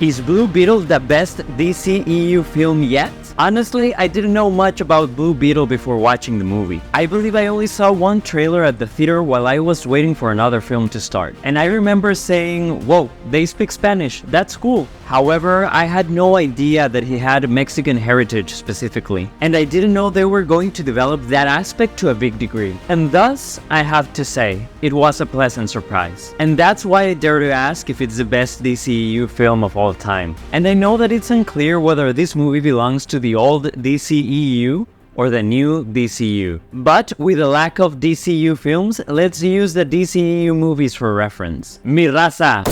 Is Blue Beetle the best DCEU film yet? Honestly, I didn't know much about Blue Beetle before watching the movie. I believe I only saw one trailer at the theater while I was waiting for another film to start. And I remember saying, whoa, they speak Spanish, that's cool. However, I had no idea that he had Mexican heritage specifically. And I didn't know they were going to develop that aspect to a big degree. And thus, I have to say, it was a pleasant surprise. And that's why I dare to ask if it's the best DCEU film of all time. And I know that it's unclear whether this movie belongs to the old DCEU or the new DCEU. But with a lack of DCEU films, let's use the DCEU movies for reference. Mi raza!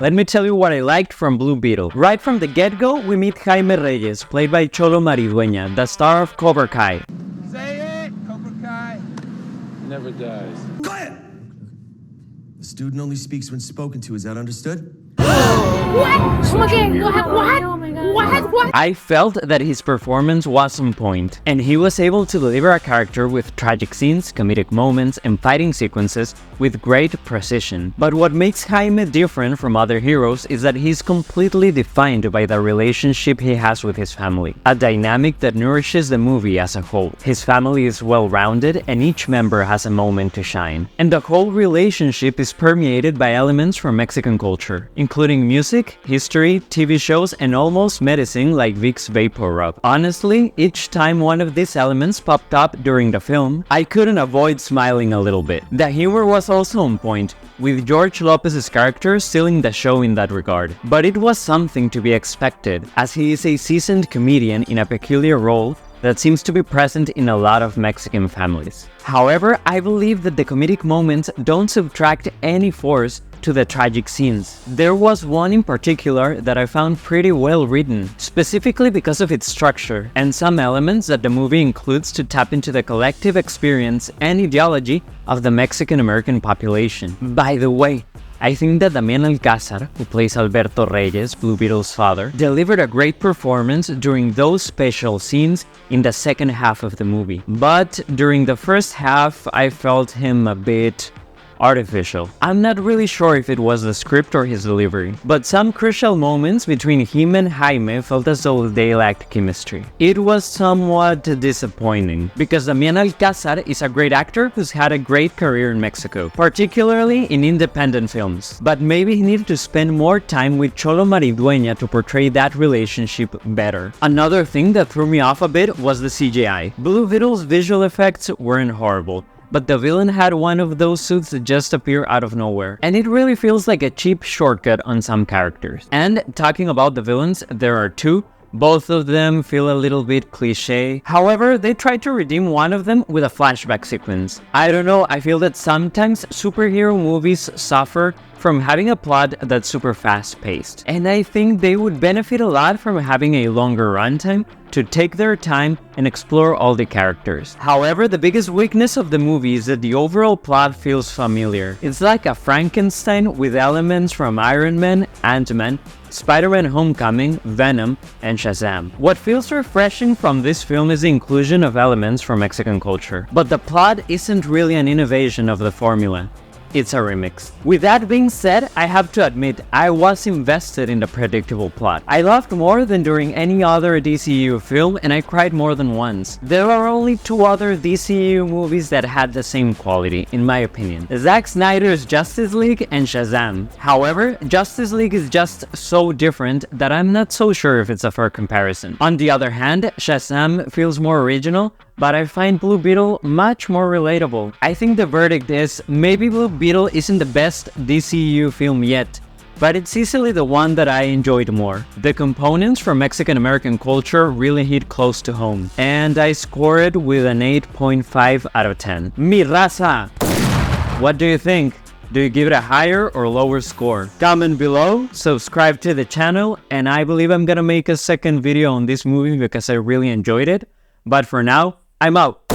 Let me tell you what I liked from Blue Beetle. Right from the get-go, we meet Jaime Reyes, played by Xolo Maridueña, the star of Cobra Kai. Say it! Cobra Kai never dies. Quiet! The student only speaks when spoken to, is that understood? What? Smoking? What? I felt that his performance was on point, and he was able to deliver a character with tragic scenes, comedic moments, and fighting sequences with great precision. But what makes Jaime different from other heroes is that he's completely defined by the relationship he has with his family, a dynamic that nourishes the movie as a whole. His family is well-rounded, and each member has a moment to shine. And the whole relationship is permeated by elements from Mexican culture, including music, history, TV shows, and almost medicine like Vicks Vapor Rub. Honestly, each time one of these elements popped up during the film, I couldn't avoid smiling a little bit. The humor was also on point, with George Lopez's character stealing the show in that regard. But it was something to be expected, as he is a seasoned comedian in a peculiar role that seems to be present in a lot of Mexican families. However, I believe that the comedic moments don't subtract any force to the tragic scenes. There was one in particular that I found pretty well written, specifically because of its structure and some elements that the movie includes to tap into the collective experience and ideology of the Mexican-American population. By the way, I think that Damian Alcázar, who plays Alberto Reyes, Blue Beetle's father, delivered a great performance during those special scenes in the second half of the movie. But during the first half, I felt him a bit artificial. I'm not really sure if it was the script or his delivery, but some crucial moments between him and Jaime felt as though they lacked chemistry. It was somewhat disappointing, because Damian Alcázar is a great actor who's had a great career in Mexico, particularly in independent films. But maybe he needed to spend more time with Xolo Maridueña to portray that relationship better. Another thing that threw me off a bit was the CGI. Blue Beetle's visual effects weren't horrible, but the villain had one of those suits that just appear out of nowhere, and it really feels like a cheap shortcut on some characters. And talking about the villains, there are two. Both of them feel a little bit cliche. However, they try to redeem one of them with a flashback sequence. I don't know, I feel that sometimes superhero movies suffer from having a plot that's super fast-paced, and I think they would benefit a lot from having a longer runtime to take their time and explore all the characters. However, the biggest weakness of the movie is that the overall plot feels familiar. It's like a Frankenstein with elements from Iron Man, Ant-Man, Spider-Man Homecoming, Venom, and Shazam. What feels refreshing from this film is the inclusion of elements from Mexican culture, but the plot isn't really an innovation of the formula. It's a remix. With that being said, I have to admit, I was invested in the predictable plot. I laughed more than during any other DCEU film, and I cried more than once. There are only two other DCEU movies that had the same quality, in my opinion: Zack Snyder's Justice League and Shazam. However, Justice League is just so different that I'm not so sure if it's a fair comparison. On the other hand, Shazam feels more original, but I find Blue Beetle much more relatable. I think the verdict is, maybe Blue Beetle isn't the best DCEU film yet, but it's easily the one that I enjoyed more. The components from Mexican-American culture really hit close to home, and I score it with an 8.5 out of 10. Mi raza! What do you think? Do you give it a higher or lower score? Comment below, subscribe to the channel, and I believe I'm gonna make a second video on this movie because I really enjoyed it. But for now, I'm out.